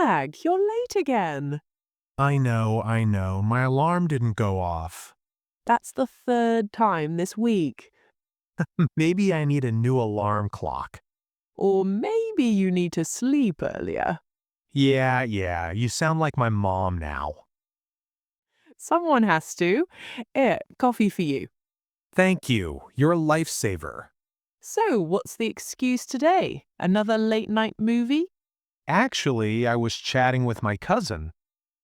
Jack, you're late again. I know. My alarm didn't go off. That's the third time this week. Maybe I need a new alarm clock. Or maybe you need to sleep earlier. Yeah, you sound like my mom now. Someone has to. Here, coffee for you. Thank you. You're a lifesaver. So, what's the excuse today? Another late night movie? Actually, I was chatting with my cousin.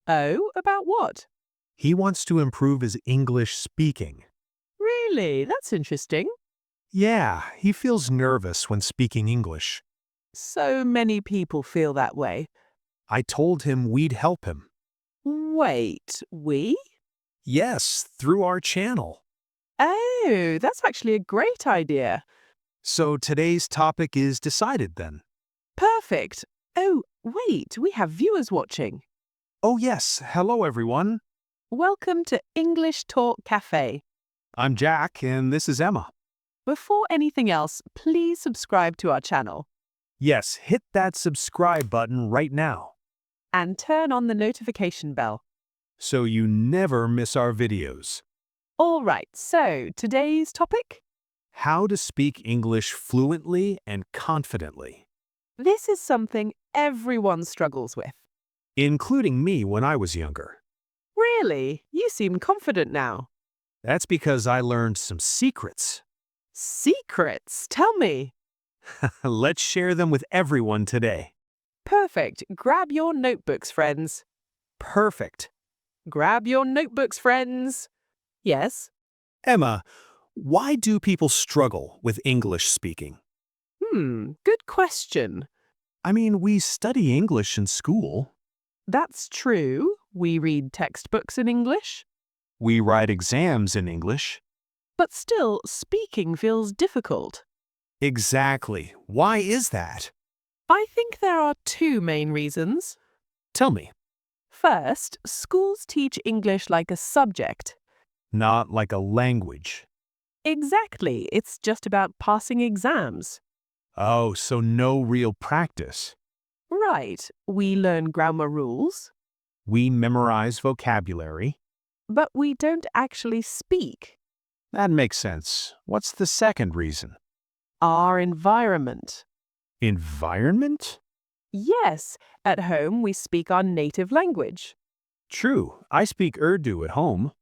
Oh, about what? He wants to improve his English speaking. Really? That's interesting. Yeah, he feels nervous when speaking English. So many people feel that way. I told him we'd help him. Wait, we? Yes, through our channel. Oh, that's actually a great idea. So today's topic is decided then. Perfect. Oh, wait, we have viewers watching. Oh yes, hello everyone. Welcome to English Talk Cafe. I'm Jack and this is Emma. Before anything else, please subscribe to our channel Yes, hit that subscribe button right now and turn on the notification bell. so you never miss our videos. All right, so today's topic? How to speak English fluently and confidently, This is something everyone struggles with. including me when I was younger. Really? You seem confident now. That's because I learned some secrets. Secrets? Tell me. Let's share them with everyone today. Perfect. Grab your notebooks, friends. Perfect. Grab your notebooks, friends. Yes? Emma, why do people struggle with English speaking? Good question. I mean, we study English in school. That's true. We read textbooks in English. We write exams in English. But still, speaking feels difficult. Exactly. Why is that? I think there are two main reasons. Tell me. First, schools teach English like a subject. Not like a language. Exactly. It's just about passing exams. Oh, so no real practice. Right. We learn grammar rules, We memorize vocabulary. but we don't actually speak. That makes sense. What's the second reason? Our environment. Environment? Yes, at home we speak our native language. True. I speak Urdu at home.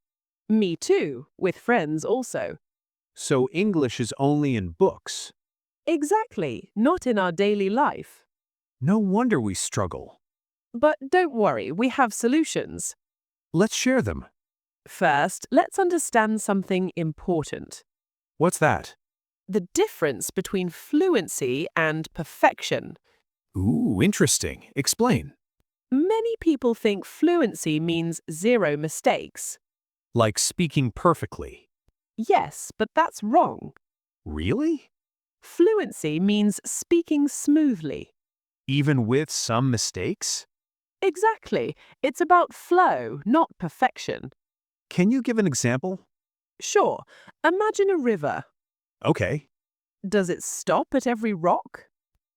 Me too, with friends also. So English is only in books. Exactly, not in our daily life. No wonder we struggle. But don't worry, we have solutions. Let's share them. First, let's understand something important. What's that? The difference between fluency and perfection. Ooh, interesting. Explain. Many people think fluency means zero mistakes. Like speaking perfectly. Yes, but that's wrong. Really? Fluency means speaking smoothly. Even with some mistakes? Exactly. It's about flow, not perfection. Can you give an example? Sure, imagine a river. Okay. Does it stop at every rock?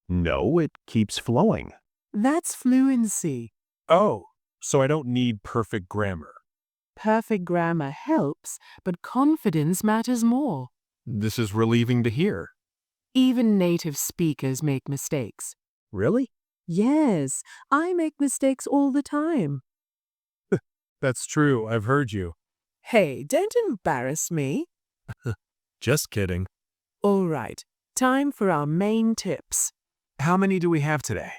No, it keeps flowing. That's fluency. Oh, so I don't need perfect grammar. Perfect grammar helps, but confidence matters more. This is relieving to hear. Even native speakers make mistakes. Really? Yes, I make mistakes all the time. That's true. I've heard you. Hey, don't embarrass me. Just kidding. All right, time for our main tips. How many do we have today?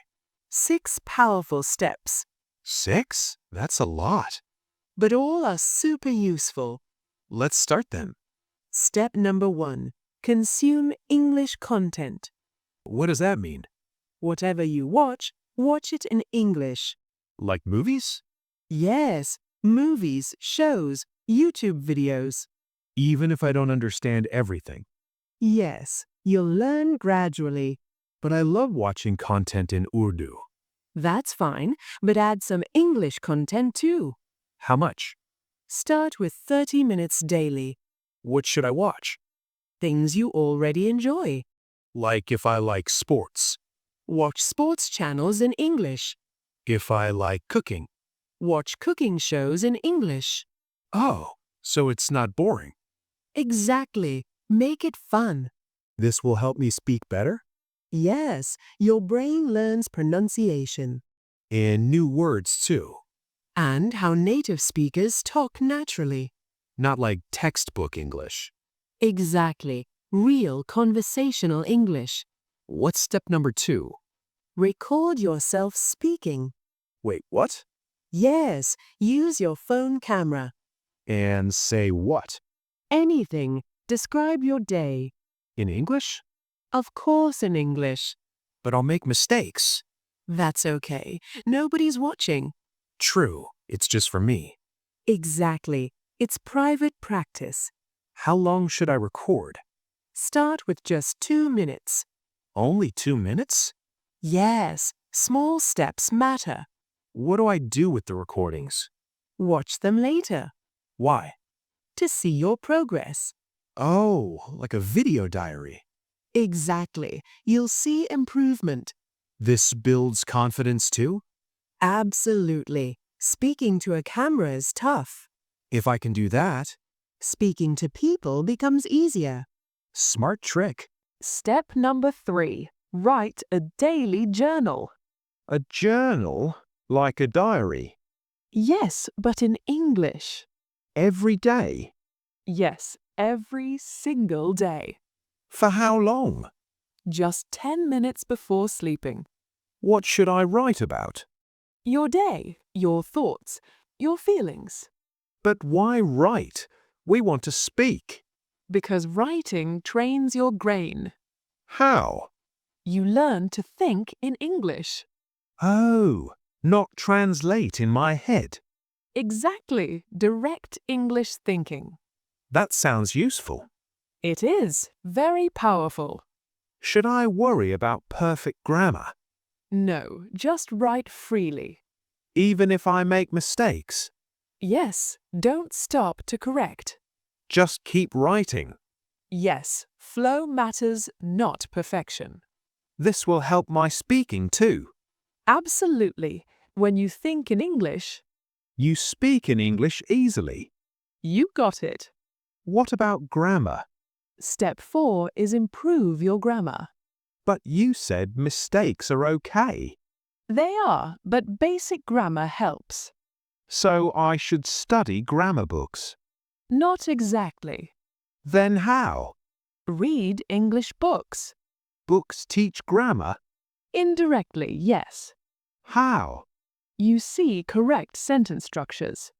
6 powerful steps, 6? That's a lot. but all are super useful. Let's start then. Step number 1. Consume English content. What does that mean? Whatever you watch, watch it in English. Like movies? Yes, movies, shows, YouTube videos. Even if I don't understand everything. Yes, you'll learn gradually. But I love watching content in Urdu. That's fine, but add some English content too. How much? Start with 30 minutes daily. What should I watch? Things you already enjoy. Like if I like sports. Watch sports channels in English. If I like cooking. Watch cooking shows in English. Oh, so it's not boring. Exactly. Make it fun. This will help me speak better? Yes, your brain learns pronunciation. And new words, too. And how native speakers talk naturally. Not like textbook English. Exactly. Real conversational English. What's step number 2? Record yourself speaking. Wait, what? Yes, use your phone camera. And say what? Anything. Describe your day. In English? Of course in English. But I'll make mistakes. That's okay. Nobody's watching. True, it's just for me. Exactly. It's private practice. How long should I record? Start with just 2 minutes. Only 2 minutes? Yes, small steps matter. What do I do with the recordings? Watch them later Why? to see your progress. Oh, like a video diary. Exactly. You'll see improvement. This builds confidence too? Absolutely. Speaking to a camera is tough. If I can do that. Speaking to people becomes easier. Smart trick. Step number 3. Write a daily journal. A journal? Like a diary? Yes, but in English. Every day? Yes, every single day. For how long? Just 10 minutes before sleeping. What should I write about? Your day, your thoughts, your feelings. But why write? We want to speak. Because writing trains your brain. How? You learn to think in English. Oh, not translate in my head. Exactly, direct English thinking. That sounds useful. It is very powerful. Should I worry about perfect grammar? No, just write freely. Even if I make mistakes? Yes, don't stop to correct. Just keep writing. Yes, flow matters, not perfection. This will help my speaking too. Absolutely. When you think in English, You speak in English easily. you got it. What about grammar? Step 4 is improve your grammar. But you said mistakes are okay. They are, but basic grammar helps. So I should study grammar books. Not exactly. Then how? Read English books. Books teach grammar? Indirectly, yes. How? You see correct sentence structures.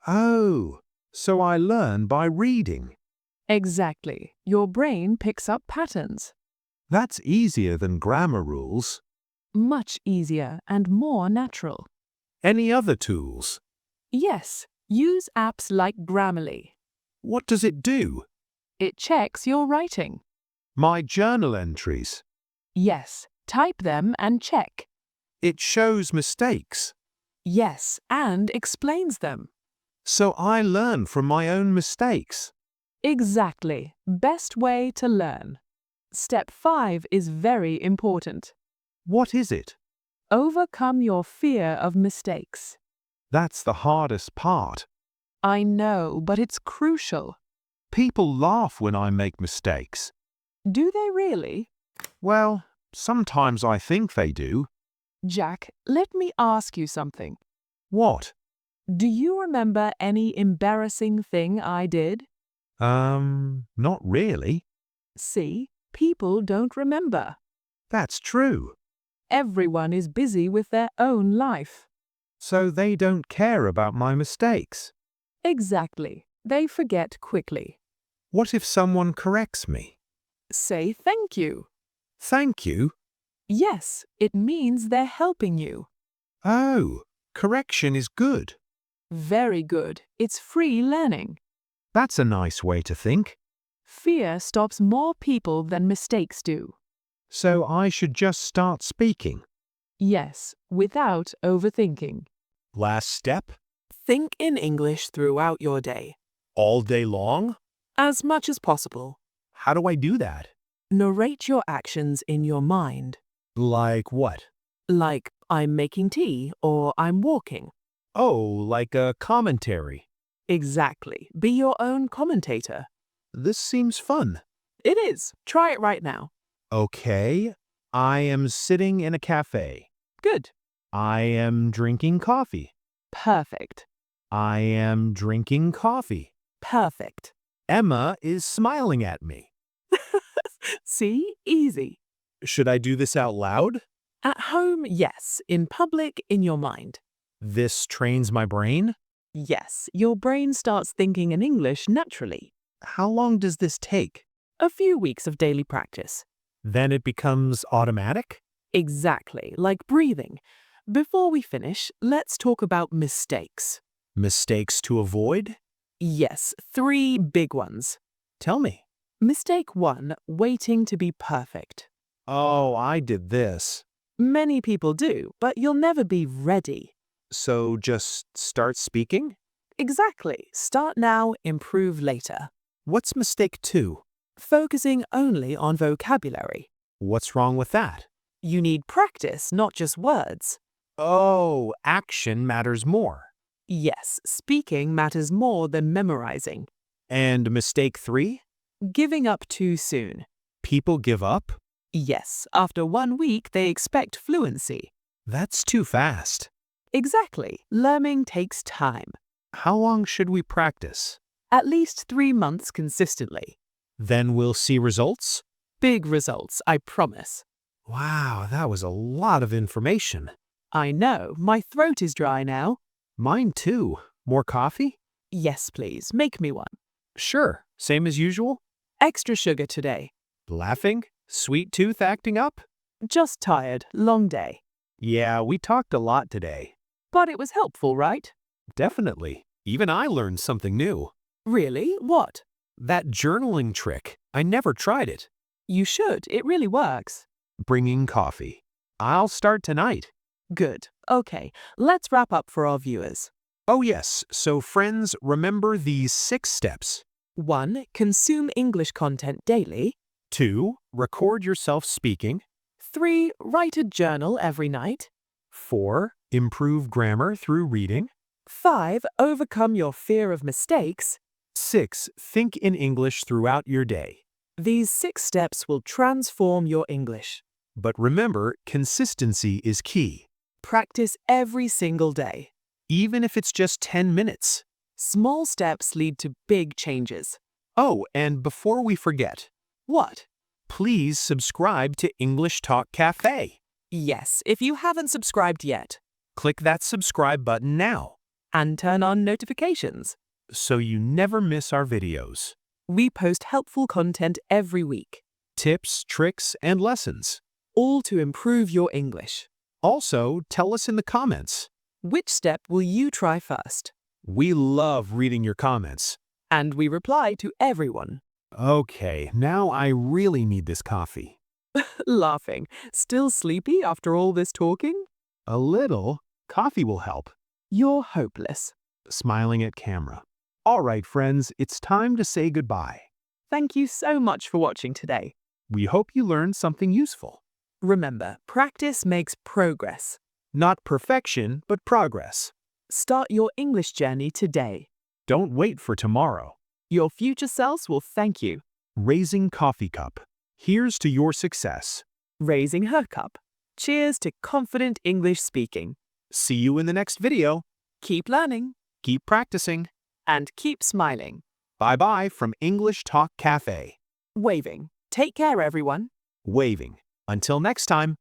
Oh, so I learn by reading. Exactly. Your brain picks up patterns. That's easier than grammar rules. Much easier and more natural. Any other tools? Yes, use apps like Grammarly. What does it do? It checks your writing. My journal entries. Yes, type them and check. It shows mistakes. Yes, and explains them. So I learn from my own mistakes. Exactly. Best way to learn. Step 5 is very important. What is it? Overcome your fear of mistakes. That's the hardest part. I know, but it's crucial. People laugh when I make mistakes. Do they really? Well, sometimes I think they do. Jack, let me ask you something. What? Do you remember any embarrassing thing I did? Not really. See, people don't remember. That's true. Everyone is busy with their own life. So they don't care about my mistakes. Exactly. They forget quickly. What if someone corrects me? Say thank you. Thank you. Yes, it means they're helping you. Oh, correction is good. Very good. It's free learning. That's a nice way to think. Fear stops more people than mistakes do. So I should just start speaking. Yes, without overthinking. Last step? Think in English throughout your day. All day long? As much as possible. How do I do that? Narrate your actions in your mind. Like what? Like, I'm making tea or I'm walking. Oh, like a commentary. Exactly. Be your own commentator. This seems fun. It is. Try it right now. Okay. I am sitting in a cafe. Good. I am drinking coffee. Perfect. I am drinking coffee. Perfect. Emma is smiling at me. See? Easy. Should I do this out loud? At home, yes. In public, in your mind. This trains my brain? Yes, your brain starts thinking in English naturally. How long does this take? A few weeks of daily practice. Then it becomes automatic? Exactly, like breathing. Before we finish, let's talk about mistakes. Mistakes to avoid? Yes, 3 big ones. Tell me. Mistake 1, waiting to be perfect. Oh, I did this. Many people do, but you'll never be ready. So just start speaking? Exactly. Start now, improve later. What's mistake 2? Focusing only on vocabulary. What's wrong with that? You need practice, not just words. Oh, action matters more. Yes, speaking matters more than memorizing. And mistake 3? Giving up too soon. People give up? Yes, after 1 week they expect fluency. That's too fast. Exactly. Learning takes time. How long should we practice? At least 3 months consistently. Then we'll see results? Big results, I promise. Wow, that was a lot of information. I know, my throat is dry now. Mine too. More coffee? Yes, please, make me one. Sure. Same as usual? Extra sugar today. Laughing? Sweet tooth acting up? Just tired, long day. Yeah, we talked a lot today. But it was helpful, right? Definitely. Even I learned something new. Really? What? That journaling trick. I never tried it. You should, it really works. Bringing coffee. I'll start tonight. Good. Okay, let's wrap up for our viewers. Oh yes, so friends, remember these 6 steps. 1. Consume English content daily. 2. Record yourself speaking. 3. Write a journal every night. 4. Improve grammar through reading. 5. Overcome your fear of mistakes. 6. Think in English throughout your day. These 6 steps will transform your English. But remember, consistency is key. Practice every single day. Even if it's just 10 minutes. Small steps lead to big changes. Oh, and before we forget, What? please subscribe to English Talk Cafe. Yes, if you haven't subscribed yet. Click that subscribe button now And turn on notifications. so you never miss our videos. We post helpful content every week, Tips, tricks, and lessons. all to improve your English. Also, tell us in the comments. Which step will you try first? We love reading your comments. And we reply to everyone. Okay, now I really need this coffee. Laughing. Still sleepy after all this talking? A little. Coffee will help. You're hopeless. Smiling at camera. All right, friends, it's time to say goodbye. Thank you so much for watching today. We hope you learned something useful. Remember, practice makes progress. Not perfection, but progress. Start your English journey today. Don't wait for tomorrow. Your future selves will thank you. Raising Coffee Cup. Here's to your success. Raising her cup. Cheers to confident English speaking. See you in the next video. Keep learning Keep practicing. and keep smiling. Bye-bye from English Talk Cafe. Waving. Take care, everyone. Waving. Until next time.